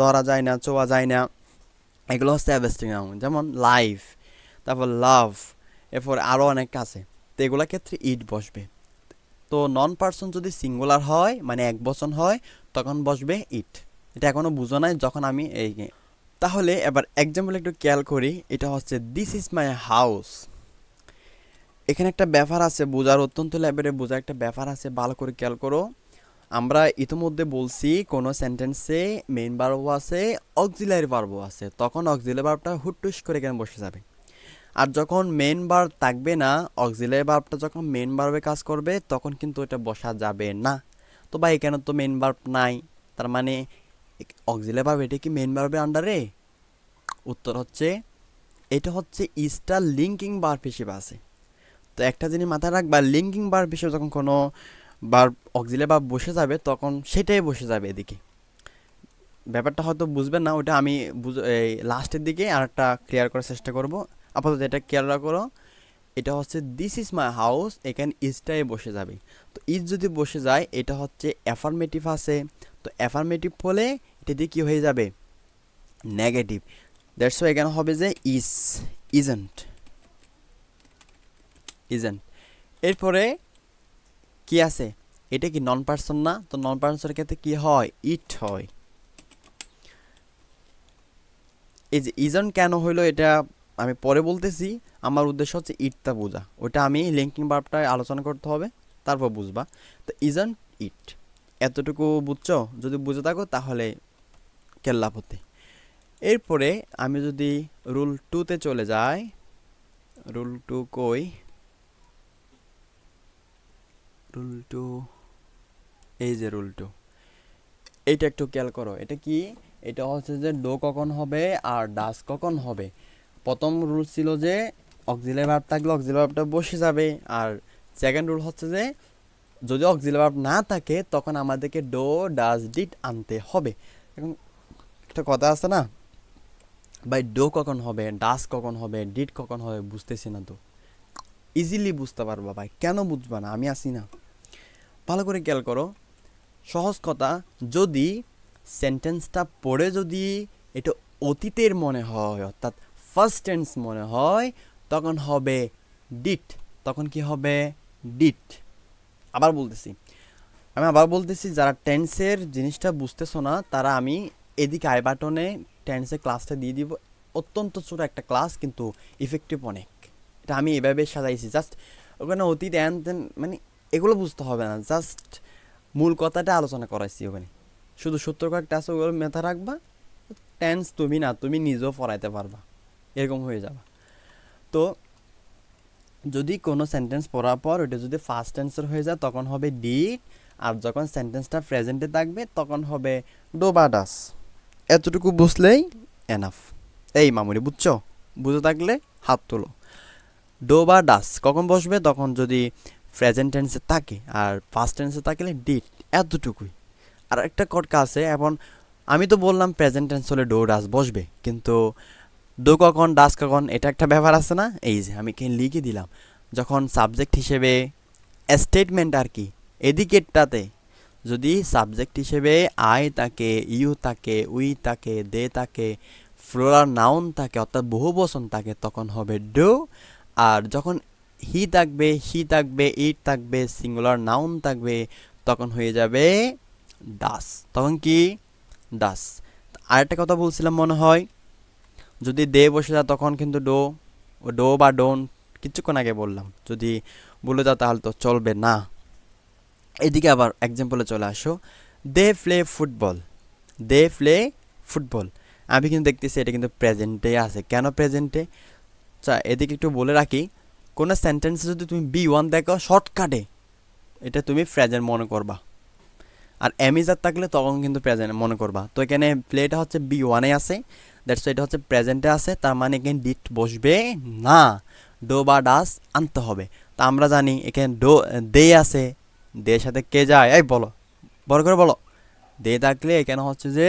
ধরা যায় না, ছোঁয়া যায় না, এগুলো হচ্ছে অ্যাবস্ট্রাক্ট নাউন। যেমন লাইফ, তারপর লাভ, এরপর আরও অনেক আছে। তো এগুলোর ক্ষেত্রে ইট বসবে। তো নন পার্সন যদি সিঙ্গুলার হয় মানে এক বচন হয় তখন বসবে ইট। এটা এখনও বুঝো নাই যখন আমি এই। তাহলে এবার এক্সাম্পল একটু খেয়াল করি। এটা হচ্ছে দিস ইজ মাই হাউস। এখানে একটা ব্যাপার আছে বোঝার, অত্যন্ত লেভেলে বোঝার একটা ব্যাপার আছে, ভালো করে খেয়াল করো। আমরা ইতিমধ্যে বলছি কোনো সেন্টেন্সে মেইন ভার্বও আছে, অক্সিলারি ভার্বও আছে, তখন অক্সিলারি ভার্বটা হুটটুস করে এখানে বসে যাবে। আর যখন মেন ভার্ব থাকবে না, অক্সিলারি ভার্বটা যখন মেন ভার্বে কাজ করবে তখন কিন্তু এটা বসা যাবে না। তো ভাই এখানে তো মেন ভার্ব নাই, তার মানে অক্সিলারি ভার্ব এটা কি মেন ভার্বের আন্ডারে? উত্তর হচ্ছে এটা হচ্ছে ইজটা লিঙ্কিং ভার্ব হিসেবে আছে। তো একটা জিনিস মাথায় রাখবা, লিঙ্কিং ভার্ব হিসেবে যখন কোনো ভার্ব অক্সিলারি ভার্ব বসে যাবে তখন সেটাই বসে যাবে এদিকে। ব্যাপারটা হয়তো বুঝবেন না, ওটা আমি এই লাস্টের দিকে আর একটা ক্লিয়ার করার চেষ্টা করব। আপাতত এটা খেয়াল করো, এটা হচ্ছে দিস ইজ মাই হাউস, এখানে ইজটাই বসে যাবে। তো ইজ যদি বসে যায় এটা হচ্ছে অ্যাফার্মেটিভ আছে, তো অ্যাফার্মেটিভ হলে এটা দিয়ে কী হয়ে যাবে? নেগেটিভ। দ্যাটস ওয়াই এখানে হবে যে ইজ, ইজেন্ট, ইজেন্ট। এরপরে কি আছে? এটা কি নন পার্সন না? তো নন পার্সনের ক্ষেত্রে কি হয়? ইট হয়। এই যে ইজন কেন হইলো এটা আমি পরে বলতেছি। আমার উদ্দেশ্য হচ্ছে ইটটা বোঝা, ওটা আমি লিঙ্কিং ভার্বটা আলোচনা করতে হবে, তারপর বুঝবা। তো ইজন ইট, এতটুকু বুঝছো? যদি বুঝে থাকো তাহলে কেল্লাপতি। এরপরে আমি যদি রুল 2-তে চলে যাই, রুল 2 কই? রুল 2, এই যে রুল 2, এইটা একটু খেয়াল করো। এটা কি? এটা হচ্ছে যে ডো কখন হবে আর ডাস কখন হবে। প্রথম রুল ছিল যে অক্সিলারি ভার্ব থাকলে অক্সিলারি ভার্বটা বসে যাবে, আর সেকেন্ড রুল হচ্ছে যে যদি অক্সিলারি ভার্ব না থাকে তখন আমাদেরকে ডো ডাস ডিড আনতে হবে। এখন একটা কথা আছে না ভাই, ডো কখন হবে, ডাস কখন হবে, ডিড কখন হবে বুঝতেছি না। তো ইজিলি বুঝতে পারবা ভাই, কেন বুঝবা না? আমি আসি না, ভালো করে খেয়াল করো। সহজ কথা, যদি সেন্টেন্সটা পড়ে যদি এটা অতীতের মনে হয়, অর্থাৎ ফার্স্ট টেন্স মনে হয়, তখন হবে ডিড। তখন কি হবে? ডিড। আবার বলতেছি, আমি আবার বলতেছি, যারা টেন্সের জিনিসটা বুঝতেছো না তারা আমি এদিকে আই বাটনে টেন্সের ক্লাসটা দিয়ে দিব। অত্যন্ত ছোট একটা ক্লাস, কিন্তু ইফেক্টিভ অনেক। এটা আমি এভাবে সাজাইছি, জাস্ট ওখানে অতীত অ্যান দেন মানে এগুলো বুঝতে হবে না, জাস্ট মূল কথাটা আলোচনা করাইছি ওখানে। শুধু সত্তর কয়েকটা আছে, ওগুলো মেথা রাখবা। টেন্স তুমি না, তুমি নিজেও পড়াইতে পারবা, এরকম হয়ে যাবে। তো যদি কোনো সেন্টেন্স পড়ার পর ওটা যদি ফার্স্ট টেন্সের হয়ে যায় তখন হবে ডিড, আর যখন সেন্টেন্সটা প্রেজেন্টে থাকবে তখন হবে ডো বা ডাস। এতটুকু বুঝলেই এনাফ। এই মামুনি বুঝছো? বুঝে থাকলে হাত তোলো। ডো বা ডাস কখন বসবে? তখন যদি প্রেজেন্ট টেন্সে থাকে, আর ফার্স্ট টেন্সে থাকলে ডিড। এতটুকুই। আর একটা কটকা আছে। এখন আমি তো বললাম প্রেজেন্ট টেন্স হলে ডো ডাস বসবে, কিন্তু ডো কখন ডাস কখন এটা একটা ব্যাপার আছে না? এই যে আমি লিখে দিলাম, যখন সাবজেক্ট হিসেবে স্টেটমেন্ট আর কি এদিকেরটাতে যদি সাবজেক্ট হিসেবে আই থাকে, ইউ থাকে, উই থাকে, দে থাকে, ফ্লোরাল নাউন থাকে অর্থাৎ বহুবচন থাকে, তখন হবে ডো। আর যখন হি থাকবে, শি থাকবে, ইট থাকবে, সিঙ্গুলার নাউন থাকবে, তখন হয়ে যাবে ডাস। তখন কি? ডাস। আরেকটা কথা বলছিলাম মনে হয়, যদি দে বসে যায় তখন কিন্তু ডো, ও ডো বা ডোন্ট কিছুক্ষণ আগে বললাম, যদি বলে দাও তাহলে তো চলবে না। এদিকে আবার এক্সাম্পলে চলে আসো, they play football. They play football, আমি কিন্তু দেখতেছি এটা কিন্তু প্রেজেন্টে আছে। কেন প্রেজেন্টে? আচ্ছা এদিকে একটু বলে রাখি, কোনো সেন্টেন্সে যদি তুমি বি1 দেখো শর্টকাটে, এটা তুমি প্রেজেন্ট মনে করবা। আর অ্যামিজার থাকলে তখন কিন্তু প্রেজেন্ট মনে করবা। তো এখানে প্লেটা হচ্ছে বি1-এ আছে, দ্যাটস এটা হচ্ছে প্রেজেন্টে আছে, তার মানে এখানে ডিট বসবে না, ডো বা ডাস আনতে হবে। তা আমরা জানি এখানে ডো দে আছে, দের সাথে কে যায়? এই বলো, বড় করে বলো। দে থাকলে এখানে হচ্ছে যে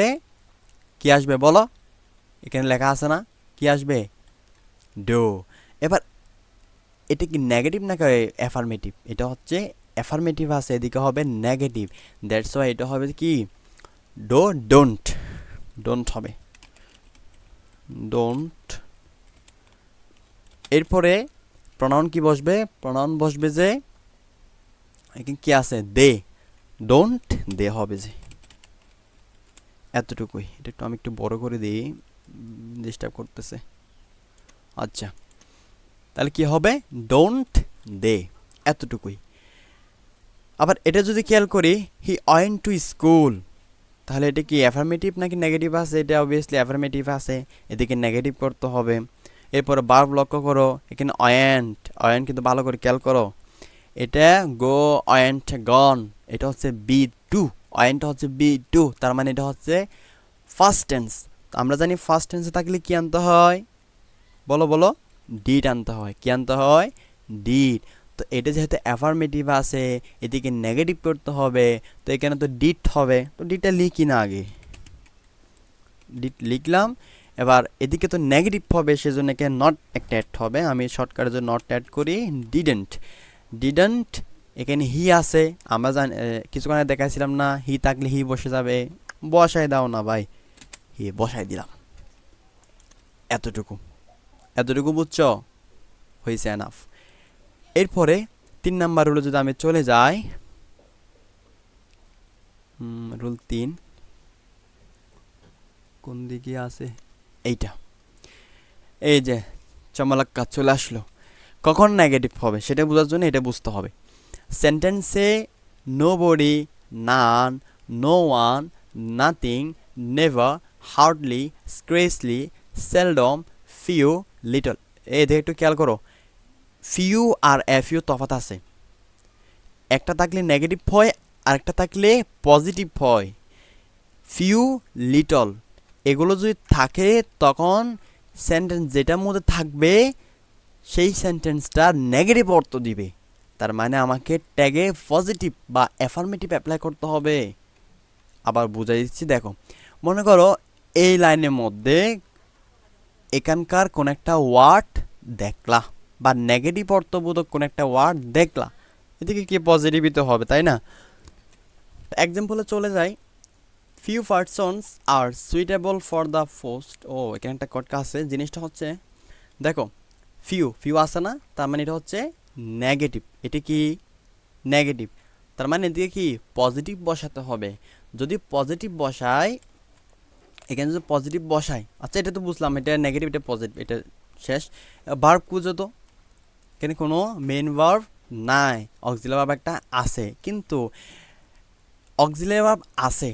কি আসবে বলো? এখানে লেখা আছে না, কি আসবে? ডো। এবার এটা কি নেগেটিভ নাকি অ্যাফার্মেটিভ? এটা হচ্ছে অ্যাফার্মেটিভ আছে, এদিকে হবে নেগেটিভ, দ্যাটস ওয়াই এটা হবে কি? Do don't. ডোন্ট হবে, ডোন্ট। এরপরে প্রনাউন কি বসবে? প্রনাউন বসবে যে এখানে কি আছে? দে। ডোন্ট দে হবে যে। এতটুকুই। এটা একটু আমি একটু বড় করে দিই, ডিস্টার্ব করতেছে। আচ্ছা, তাহলে কি হবে? ডোন্ট দে, এতটুকুই। আবার এটা যদি খেয়াল করি, হি ওয়েন্ট টু স্কুল, তাহলে এটা কি অ্যাফার্মেটিভ নাকি নেগেটিভ আছে? এটা অবভিয়াসলি অ্যাফার্মেটিভ আছে, এদিকে নেগেটিভ করতে হবে। এরপরে ভার্ব লক্ষ্য করো, এখানে ওয়েন্ট, ওয়েন্ট কিন্তু ভালো করে খেয়াল করো, এটা গো ওয়েন্ট গন, এটা হচ্ছে বি টু, ওয়েন্টটা হচ্ছে বি টু, তার মানে এটা হচ্ছে ফার্স্ট টেন্স। আমরা জানি ফার্স্ট টেন্সে থাকলে কি আনতে হয়? বলো বলো। ডিড আনতে হয়। কি আনতে হয়? ডিড। তো এটা যেহেতু অ্যাফার্মেটিভ আছে, এদিকে নেগেটিভ করতে হবে, তো এখানে তো ডিড হবে। তো ডিডটা লিখি না আগে, ডিড লিখলাম। এবার এদিকে তো নেগেটিভ হবে, সেজন্য এখানে নট একটা অ্যাড হবে। আমি শর্টকাটের জন্য নট অ্যাড করি, ডিডেন্ট। ডিডেন্ট, এখানে হি আছে, আমরা জানি কিছুক্ষণ আগে দেখাইছিলাম না, হি থাকলে হি বসে যাবে। বসাই দাও না ভাই, হি বসাই দিলাম। এতটুকু, এতটুকু বুঝছো? হয়েছে এনাফ। এরপরে 3 নাম্বার হলো, যদি আমি চলে যাই, রুল 3 কোন দিকে আছে, এইটা, এই যে চমলাক্কা চলে আসলো। কখন নেগেটিভ হবে সেটা বোঝার জন্য এটা বুঝতে হবে। সেন্টেন্সে nobody, none, no one, nothing, never, hardly, scarcely, seldom, few, little. এই দেখে একটু খেয়াল করো, ফিউ আর এফিউ তফাৎ আছে। একটা থাকলে নেগেটিভ হয়, আরেকটা থাকলে পজিটিভ হয়। ফিউ, লিটল এগুলো যদি থাকে তখন সেন্টেন্স যেটার মধ্যে থাকবে সেই সেন্টেন্সটা নেগেটিভ অর্থ দিবে। তার মানে আমাকে ট্যাগে পজিটিভ বা অ্যাফার্মেটিভ অ্যাপ্লাই করতে হবে। আবার বুঝাই দিচ্ছি, দেখো, মনে করো এই লাইনের মধ্যে এখানকার কোন একটা ওয়ার্ড দেখলা বা নেগেটিভ অর্থবোধক কোন একটা ওয়ার্ড দেখলা, এদিকে কি পজিটিভই তো হবে, তাই না? এক্সাম্পলে চলে যাই, few persons are suitable for the post. ও এখানে একটা কটকা আছে, জিনিসটা হচ্ছে দেখো, ফিউ ফিউ আছে না, তার মানে এটা হচ্ছে নেগেটিভ। এটা কি নেগেটিভ, তার মানে এদিকে কি পজিটিভ বসাতে হবে। যদি পজিটিভ বসাই, এখানে যদি পজিটিভ বসাই, আচ্ছা এটা তো বুঝলাম, এটা নেগেটিভ এটা পজিটিভ, এটা শেষ। ভার্ব খুঁজো তো, এখানে কোনো মেন ভার্ব নাই, অক্সিলারি ভার্ব একটা আছে, কিন্তু অক্সিলারি ভার্ব আছে,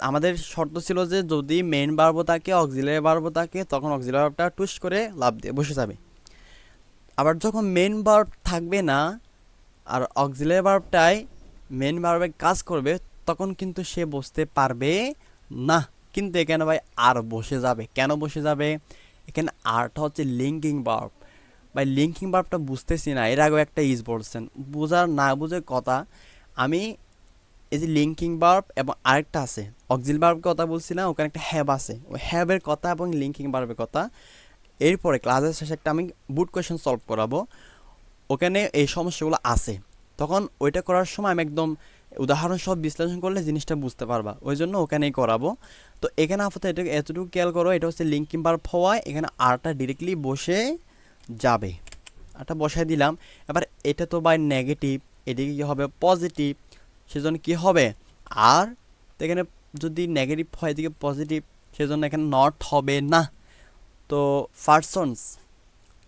আমাদের শর্ত ছিল যে যদি মেন ভার্বও থাকে অক্সিলারি ভার্বও থাকে তখন অক্সিলারি ভার্বটা টুস করে লাভ দিয়ে বসে যাবে। আবার যখন মেন ভার্ব থাকবে না আর অক্সিলারি ভার্বটাই মেন ভার্বে কাজ করবে, তখন কিন্তু সে বসতে পারবে না। কিন্তু এখানে ভাই আর বসে যাবে, কেন বসে যাবে? এখানে আরটা হচ্ছে লিঙ্কিং ভার্ব। ভাই লিঙ্কিং ভার্বটা বুঝতেছি না, এর আগেও একটা ইজ বলছেন, বোঝার না বুঝে কথা। আমি এই যে লিঙ্কিং ভার্ব এবং আরেকটা আছে অক্সিল ভার্বের কথা বলছি না, ওখানে একটা হ্যাভ আছে, ওই হ্যাভের কথা এবং লিঙ্কিং ভার্বের কথা এরপরে ক্লাসের শেষে একটা আমি বুট কোয়েশন সলভ করাবো, ওখানে এই সমস্যাগুলো আছে। তখন ওইটা করার সময় আমি একদম উদাহরণ সব বিশ্লেষণ করলে জিনিসটা বুঝতে পারবা, ওই জন্য ওখানেই করাবো। তো এখানে আপাতত এটা এতটুকু খেয়াল করো, এটা হচ্ছে লিঙ্কিং ভার্ব হওয়ায় এখানে আরটা ডিরেক্টলি বসে যাবে, আরটা বসায় দিলাম। এবার এটা তো বাই নেগেটিভ, এদিকে কী হবে পজিটিভ, সেজন্য কি হবে আর, তো এখানে যদি নেগেটিভ হয় এদিকে পজিটিভ, সেজন্য এখানে নট হবে না। তো পারসনস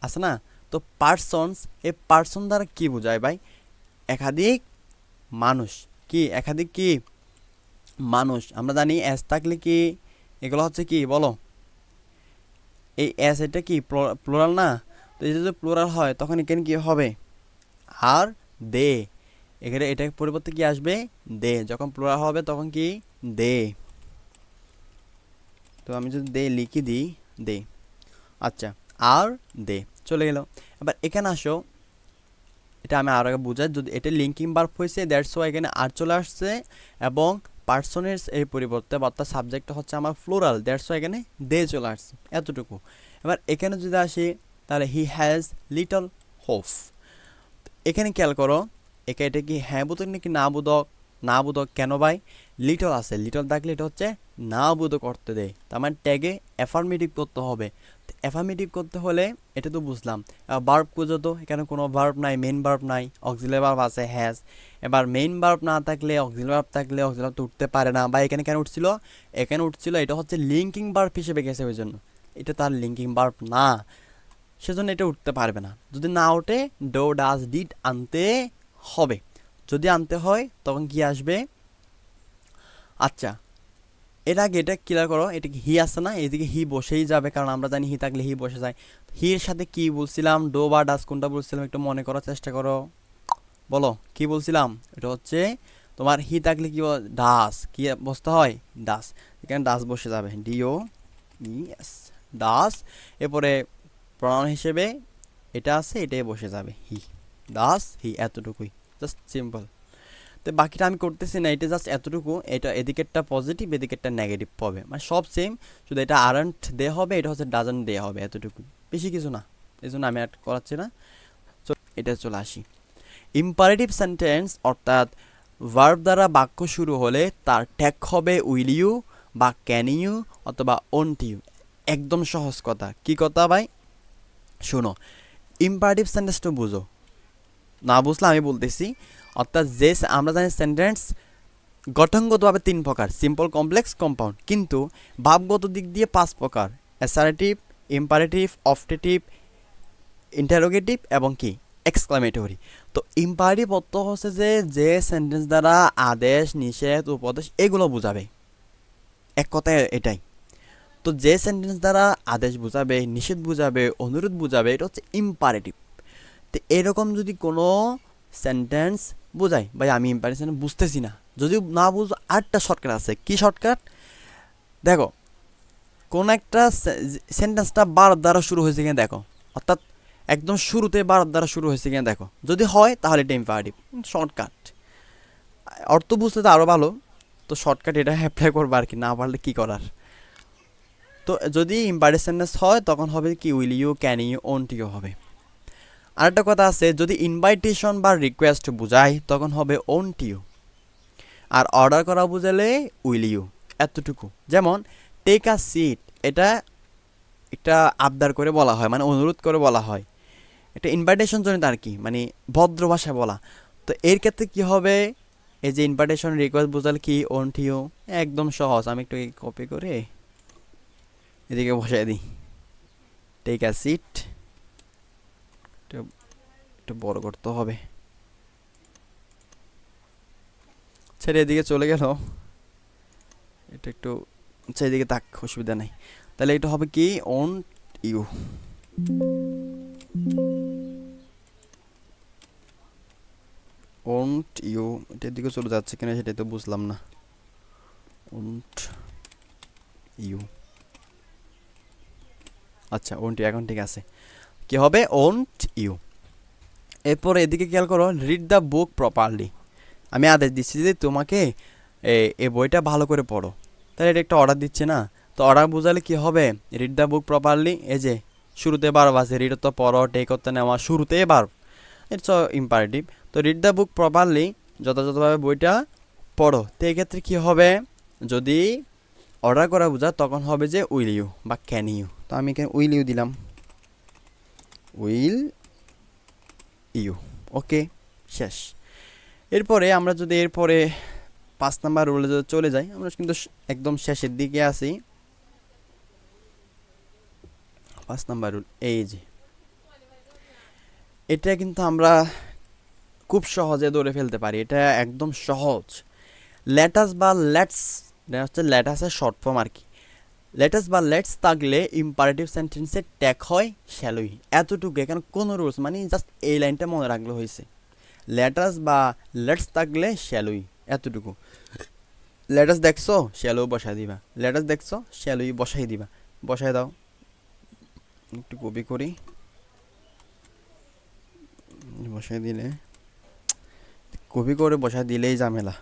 আছে না, তো পারসনস, এই পারসন দ্বারা কি বোঝায় ভাই? একাধিক মানুষ। কি একাধিক কি মানুষ? আমরা জানি এস থাকলে কি এগুলো হচ্ছে কি বলো, এই এস এটা কি প্লুরাল না? তো এই যদি প্লুরাল হয় তখন এখানে কি হবে আর দে, এখানে এটার পরিবর্তে কি আসবে দে, যখন প্লুরাল হবে তখন কি দে। তো আমি যদি দে লিখি দিই দে, আচ্ছা আর দে চলে গেল। এবার এখানে আসো, এটা আমি আর আগে বুঝাই, যদি এটা লিঙ্কিং ভার্ব হয়েছে দ্যাটস ওয়াই এখানে আর চলে আসছে, এবং পার্সনের এই পরিবর্তে অর্থাৎ সাবজেক্টটা হচ্ছে আমার ফ্লোরাল, দ্যাটস ওয়াই এখানে দে চলে আসছে, এতটুকু। এবার এখানে যদি আসি তাহলে হি হ্যাজ লিটল হোপ। এখানে খেয়াল করো, এটা কি হ্যাঁ বোধক নাকি না বোধক? না বোধক, কেন ভাই? লিটল আছে, লিটল থাকলে এটা হচ্ছে না বোধক করতে দেয়, তার মানে ট্যাগে অ্যাফার্মেটিভ করতে হবে। অ্যাফার্মেটিভ করতে হলে এটা তো বুঝলাম, ভার্ব খুঁজো তো, এখানে কোনো ভার্ব নাই, মেন ভার্ব নাই, অক্সিলারি ভার্ব আছে হ্যাজ। এবার মেইন ভার্ব না থাকলে অক্সিলারি ভার্ব থাকলে অক্সিলারি ভার্ব তো উঠতে পারে না, বা এখানে কেন উঠছিল? এখানে উঠছিল, এটা হচ্ছে লিঙ্কিং ভার্ব হিসেবে গেছে, ওই জন্য এটা তার লিঙ্কিং ভার্ব না, সেজন্য এটা উঠতে পারবে না। যদি না ওঠে ডো ডাজ ডিড আনতে হবে, যদি আনতে হয় তখন কি আসবে? আচ্ছা এর আগে এটা ক্লিয়ার করো, এটা কি হি আসছে না, এদিকে হি বসেই যাবে, কারণ আমরা জানি হি থাকলে হি বসে যায়। হির সাথে কি বলছিলাম, ডো বা ডাস কোনটা বলছিলাম একটু মনে করার চেষ্টা করো, বলো কি বলছিলাম? এটা হচ্ছে তোমার হি থাকলে কি ডাস, কি বসতে হয় ডাস, এখানে ডাস বসে যাবে, ডিও ইএস ডাস। এরপরে প্রনাউন হিসেবে এটা আছে, এটাই বসে যাবে হি, ডাস হি, এতটুকুই, জাস্ট সিম্পল। তো বাকিটা আমি করতেছি না, এটা জাস্ট এতটুকু, এটা এদিকেরটা পজিটিভ এদিকেরটা নেগেটিভ হবে, মানে সব সেম, শুধু এটা আরন্ট দে হবে, এটা হচ্ছে ডাজন্ট দে হবে, এতটুকু, বেশি কিছু না, এই জন্য আমি অ্যাড করাচ্ছি না। তো এটা চলে আসি, ইম্পারেটিভ সেন্টেন্স অর্থাৎ ভার্ব দ্বারা বাক্য শুরু হলে তার ট্যাগ হবে উইল ইউ বা ক্যান ইউ অথবা ওন্ট ইউ। একদম সহজ কথা, কি কথা ভাই? শোনো, ইম্পারেটিভ সেন্টেন্সটা বুঝো, না বুঝলে আমি বলতেছি। অর্থাৎ যে আমরা জানি সেন্টেন্স গঠনগতভাবে 3 প্রকার, সিম্পল, কমপ্লেক্স, কম্পাউন্ড, কিন্তু ভাবগত দিক দিয়ে 5 প্রকার, অ্যাসার্টিভ, ইম্পারেটিভ, অপটেটিভ, ইন্টারোগেটিভ এবং কি এক্সক্লামেটরি। তো ইম্পারেটিভ অর্থ হচ্ছে যে যে সেন্টেন্স দ্বারা আদেশ, নিষেধ, উপদেশ এগুলো বোঝাবে, এক কথায় এটাই। তো যে সেন্টেন্স দ্বারা আদেশ বোঝাবে, নিষেধ বোঝাবে, অনুরোধ বোঝাবে, এটা হচ্ছে ইম্পারেটিভ। তো এরকম যদি কোনো সেন্টেন্স বোঝায়, ভাই আমি ইম্পারেটিভ সেন্টেন্স বুঝতেছি না, যদি না বুঝো আরেকটা শর্টকাট আছে। কি শর্টকাট? দেখো কোন একটা সেন্টেন্সটা বার দ্বারা শুরু হয়েছে কিনা দেখো, অর্থাৎ একদম শুরুতে বার দ্বারা শুরু হয়েছে কিনা দেখো, যদি হয় তাহলে এটা ইম্পারেটিভ। শর্টকাট, অর্থ বুঝতে তো আরও ভালো, তো শর্টকাট এটা অ্যাপ্লাই করবো আর কি, না পারলে কি করার। তো যদি ইম্পারেটিভ সেন্টেন্স হয় তখন হবে কি will you, can you, won't you হবে। আরেকটা কথা আছে, যদি ইনভাইটেশন বা রিকোয়েস্ট বোঝায় তখন হবে ওন্ট ইউ, আর অর্ডার করা বোঝালে উইল ইউ, এতটুকু। যেমন টেক আ সিট, এটা একটা আবদার করে বলা হয়, মানে অনুরোধ করে বলা হয়, এটা ইনভাইটেশন জনিত আর কি, মানে ভদ্র ভাষায় বলা। তো এর ক্ষেত্রে কি হবে, এই যে ইনভাইটেশন রিকোয়েস্ট বোঝালে কি ওন্ট ইউ, একদম সহজ। আমি একটু কপি করে এদিকে বসাই দিই, টেক আ সিট, একটু বড় করতে হবে, ছেড়ে এদিকে চলে গেল, এটা একটু এদিকে তাক, অসুবিধা নাই। তাহলে এটা হবে কি ওন্ট ইউ। ওন্ট ইউ এটার দিকে চলে যাচ্ছে কিনা সেটাই তো বুঝলাম না। ওন্ট ইউ, আচ্ছা ওন্ট ইউ এখন ঠিক আছে। কি হবে ওন্ট ইউ। এরপরে এদিকে খেয়াল করো, রিড দ্য বুক প্রপারলি, আমি আদেশ দিচ্ছি যে তোমাকে এই বইটা ভালো করে পড়ো, তাহলে এটা একটা অর্ডার দিচ্ছে না। তো অর্ডার বোঝালে কি হবে, রিড দ্য বুক প্রপারলি, এই যে শুরুতে ভার্ব আছে, রিড তো পড়ো, টেক করতে নেওয়া, শুরুতে ভার্ব, ইটস ইম্পারেটিভ। তো রিড দ্য বুক প্রপারলি, যথাযথভাবে বইটা পড়ো। তো এক্ষেত্রে কী হবে, যদি অর্ডার করা বোঝা তখন হবে যে উইল ইউ বা ক্যান ইউ। তো আমি এখানে উইল ইউ দিলাম, উইল ইউ, ওকে, শেষ। এরপরে আমরা যদি এরপরে 5 নাম্বার রুলে যদি চলে যাই, আমরা কিন্তু একদম শেষের দিকে আছি। 5 নাম্বার রুল, এই যে এটা কিন্তু আমরা খুব সহজে ধরে ফেলতে পারি, এটা একদম সহজ। লেটাস বা লেটস, এটা হচ্ছে লেটাসের শর্ট ফর্ম আর কি। লেটাস বা লেটস থাকলে ইম্পারেটিভ সেন্টেন্সে ট্যাগ হয় শ্যালোই, এতটুকু, এখানে কোনো রুলস, মানে জাস্ট এই লাইনটা মনে রাখলে হয়েছে। লেটাস বা লেটস থাকলে শ্যালোই, এতটুকু। লেটাস দেখছো, শ্যালো বসাই দিবা, লেটাস দেখছো, শ্যালোই বসাই দিবা, বসাই দাও। একটু কপি করি, বসাই দিলে, কপি করে বসাই দিলেই ঝামেলা।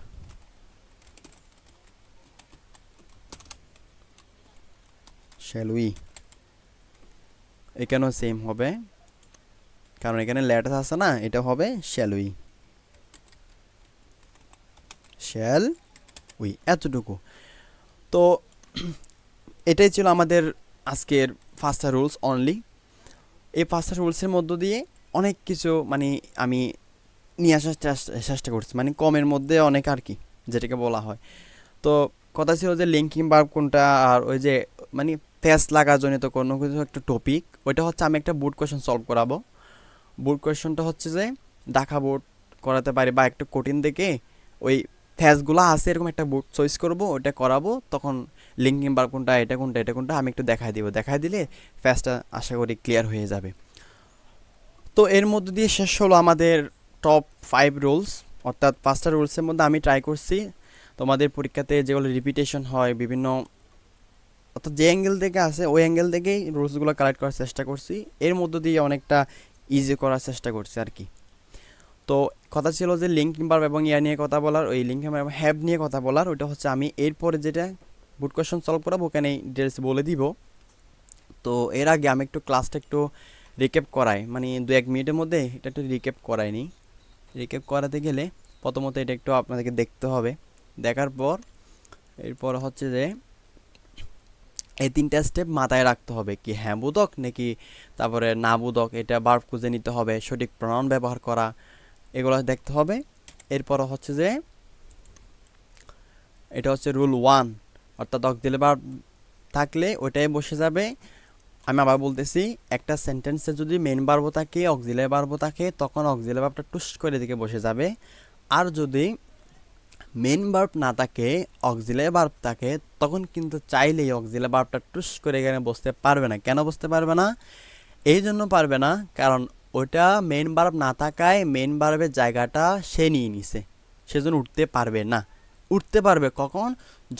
শ্যালুই এখানেও সেম হবে, কারণ এখানে লেটাস আছে না, এটা হবে শ্যালুই, শ্যাল উই, এতটুকু। তো এটাই ছিল আমাদের আজকের 5টা রুলস অনলি। এই 5টা রুলসের মধ্য দিয়ে অনেক কিছু মানে আমি নিয়ে আসার চেষ্টা করছি, মানে কমের মধ্যে অনেক আর কি, যেটাকে বলা হয়। তো কথা ছিল যে লিঙ্কিং ভার্ব কোনটা, আর ওই যে মানে ফেস লাগা জনিত কোনো কিছু একটা টপিক, ওইটা হচ্ছে আমি একটা বোর্ড কোয়েশন সলভ করাবো। বোর্ড কোয়েশনটা হচ্ছে যে ঢাকা বোর্ড করাতে পারি, বা একটু কঠিন দেখে ওই ফ্যাসগুলো আছে এরকম একটা বোর্ড চয়েস করব, ওটা করাবো। তখন লিঙ্কিং ভার্ব কোনটা, এটা কোনটা, এটা কোনটা আমি একটু দেখাই দিব, দেখাই দিলে ফ্যাসটা আশা করি ক্লিয়ার হয়ে যাবে। তো এর মধ্যে দিয়ে শেষ হলো আমাদের টপ 5 রুলস, অর্থাৎ 5টা রুলসের মধ্যে আমি ট্রাই করছি তোমাদের পরীক্ষাতে যেগুলো রিপিটেশন হয় বিভিন্ন, অর্থাৎ যে অ্যাঙ্গেল থেকে আসে ওই অ্যাঙ্গেল থেকেই রুলসগুলো কালেক্ট করার চেষ্টা করছি, এর মধ্য দিয়ে অনেকটা ইজি করার চেষ্টা করছি আর কি। তো কথা ছিল যে লিঙ্কিং ভার্ব এবং ইয়া নিয়ে কথা বলার, ওই লিঙ্কিং ভার্ব হ্যাভ নিয়ে কথা বলার, ওইটা হচ্ছে আমি এরপরে যেটা বুট কোয়েশন সলভ করাবো ওখানে ডিটেলস বলে দিব। তো এর আগে আমি একটু ক্লাসটা একটু রিক্যাপ করাই, মানে 2-1 মিনিটের মধ্যে এটা একটু রিক্যাপ করাই নি। রিক্যাপ করাতে গেলে প্রথমত এটা একটু আপনাদেরকে দেখতে হবে, দেখার পর এরপর হচ্ছে যে এই 3টা স্টেপ মাথায় রাখতে হবে, কি হ্যাঁ বোধক নাকি তারপরে না বোধক, এটা ভার্ব খুঁজে নিতে হবে, সঠিক প্রনাউন ব্যবহার করা, এগুলো দেখতে হবে। এরপর হচ্ছে যে এটা হচ্ছে রুল 1, অর্থাৎ অক্সিলারি ভার্ব থাকলে ওইটাই বসে যাবে। আমি আবার বলতেছি, একটা সেন্টেন্সে যদি মেইন ভার্বও থাকে অক্সিলারি ভার্বও থাকে তখন অক্সিলারি ভার্বটা টুস করে এদিকে বসে যাবে। আর যদি মেইন ভার্ব না থাকে অক্সিলারি ভার্ব থাকে তখন কিন্তু চাইলেই অক্সিলারি ভার্বটা টুস করে এখানে বসতে পারবে না। কেন বসতে পারবে না? এই জন্য পারবে না কারণ ওটা মেইন ভার্ব না থাকায় মেইন ভার্বের জায়গাটা সে নিয়ে নিছে, সেজন্য উঠতে পারবে না। উঠতে পারবে কখন?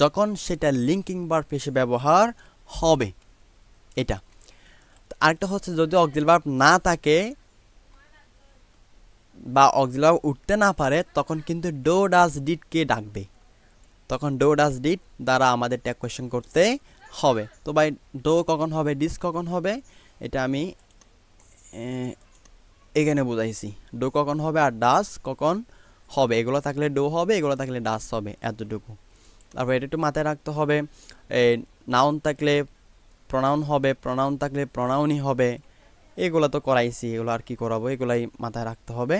যখন সেটা লিঙ্কিং ভার্ব হিসেবে ব্যবহার হবে। এটা আরেকটা হচ্ছে যদি অক্সিলারি ভার্ব না থাকে বা অক্সিলারি ভার্ব উঠতে না পারে তখন কিন্তু ডো ডাজ ডিড কে ডাকবে, তখন ডো ডাজ ডিড দ্বারা আমাদের ট্যাগ কোয়েশ্চেন করতে হবে। তো ভাই ডো কখন হবে, ডিস কখন হবে, এটা আমি এখানে বুঝাইছি। ডো কখন হবে আর ডাস কখন হবে, এগুলো থাকলে ডো হবে, এগুলো থাকলে ডাস হবে, এতটুকু। তারপর এটা একটু মাথায় রাখতে হবে, নাউন থাকলে প্রনাউন হবে, প্রনাউন থাকলে প্রনাউনই হবে। এগুলো তো করাইছি, এগুলো আর কি করাবো, এগুলাই মাথায় রাখতে হবে।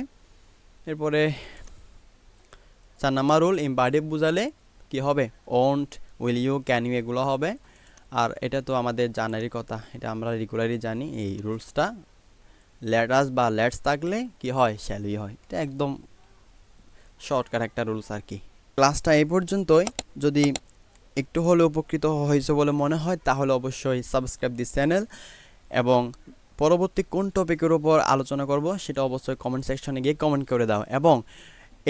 এরপরে 4 নাম্বার রুল, ইম্পারেটিভ বুঝালে কি হবে, won't, will you, can you, এগুলো হবে। আর এটা তো আমাদের জানারই কথা, এটা আমরা রেগুলারই জানি এই রুলসটা। লেটাস বা লেটস থাকলে কি হয়, শ্যালই হয়। এটা একদম শর্টকাট একটা রুলস আর কি। ক্লাসটা এই পর্যন্তই। যদি একটু হলে উপকৃত হয়েছে বলে মনে হয় তাহলে অবশ্যই সাবস্ক্রাইব দিস চ্যানেল, এবং পরবর্তী কোন টপিকের উপর আলোচনা করব সেটা অবশ্যই কমেন্ট সেকশনে গিয়ে কমেন্ট করে দাও। এবং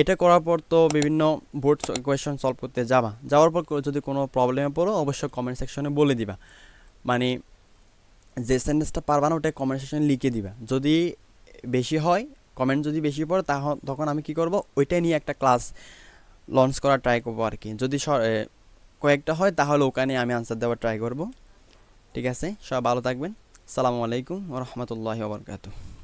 এটা করার পর তো বিভিন্ন বোর্ড কোয়েশ্চন সলভ করতে যাওয়ার পর যদি কোনো প্রবলেমে পড়ো অবশ্যই কমেন্ট সেকশনে বলে দিবা, মানে যে সেন্টেন্সটা পারবা না ওটা কমেন্ট সেকশনে লিখে দিবা। যদি বেশি হয়, কমেন্ট যদি বেশি পড়ে তখন আমি কি করব, ওইটাই নিয়ে একটা ক্লাস লঞ্চ করার ট্রাই করবো আর কি। যদি কয়েকটা হয় তাহলে ওখানে আমি আনসার দেওয়ার ট্রাই করব। ঠিক আছে, সবাই ভালো থাকবেন। আসসালামু আলাইকুম ওয়া রাহমাতুল্লাহি ওয়া বারাকাতুহু।